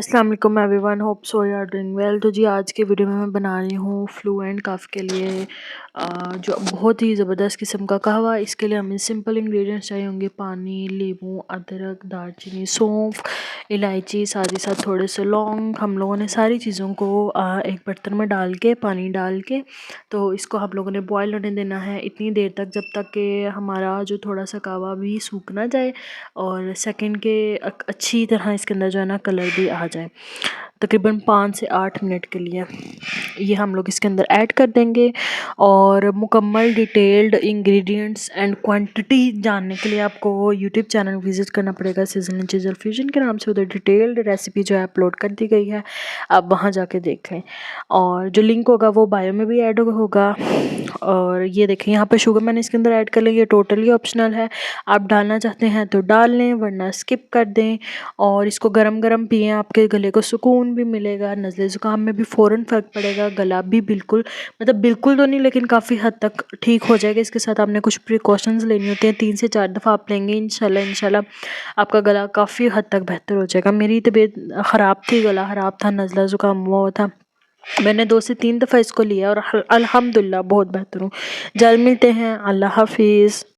السلام علیکم everyone, hope so you are doing well. تو جی آج کے ویڈیو میں بنا رہی ہوں فلو اینڈ کف کے لیے جو بہت ہی زبردست قسم کا قہوہ۔ اس کے لیے ہمیں سمپل انگریڈینٹس چاہیے ہوں گے: پانی، لیموں، ادرک، دار چینی، سونف، الائچی، ساتھ ہی ساتھ تھوڑے سے لونگ۔ ہم لوگوں نے ساری چیزوں کو ایک برتن میں ڈال کے، پانی ڈال کے، تو اس کو ہم لوگوں نے بوائل ہونے دینا ہے اتنی دیر تک جب تک کہ ہمارا جو تھوڑا سا قہوہ بھی سوکھ نہ جائے، اور سیکنڈ کے اچھی طرح اس کے اندر جو ہے نا کلر بھی آ جائے، تقریباً 5 سے 8 منٹ کے لیے یہ ہم لوگ اس کے اندر ایڈ کر دیں گے۔ اور مکمل ڈیٹیلڈ انگریڈینٹس اینڈ کوانٹٹی جاننے کے لیے آپ کو یوٹیوب چینل وزٹ کرنا پڑے گا، سیزن اینڈ چیزر فیوژن کے نام سے۔ ادھر ڈیٹیلڈ ریسیپی جو ہے اپلوڈ کر دی گئی ہے، آپ وہاں جا کے دیکھ لیں، اور جو لنک ہوگا وہ بایو میں بھی ایڈ ہوگا۔ اور یہ دیکھیں یہاں پہ شوگر میں نے اس کے اندر ایڈ کر لیں، یہ ٹوٹلی آپشنل ہے، آپ ڈالنا چاہتے ہیں تو ڈال لیں ورنہ اسکپ کر دیں۔ اور اس کو گرم گرم پئیں، آپ کے گلے کو سکون بھی ملے گا، نزلے زکام میں بھی فوراً فرق پڑے گا، گلا بھی بالکل بالکل تو نہیں لیکن کافی حد تک ٹھیک ہو جائے گا۔ اس کے ساتھ آپ نے کچھ پریکاشنز لینی ہوتی ہیں، 3 سے 4 دفعہ آپ لیں گے انشاءاللہ آپ کا گلا کافی حد تک بہتر ہو جائے گا۔ میری طبیعت خراب تھی، گلا خراب تھا، نزلہ زکام ہوا تھا، میں نے 2 سے 3 دفعہ اس کو لیا اور الحمدللہ بہت بہتر ہوں۔ جلد ملتے ہیں، اللہ حافظ۔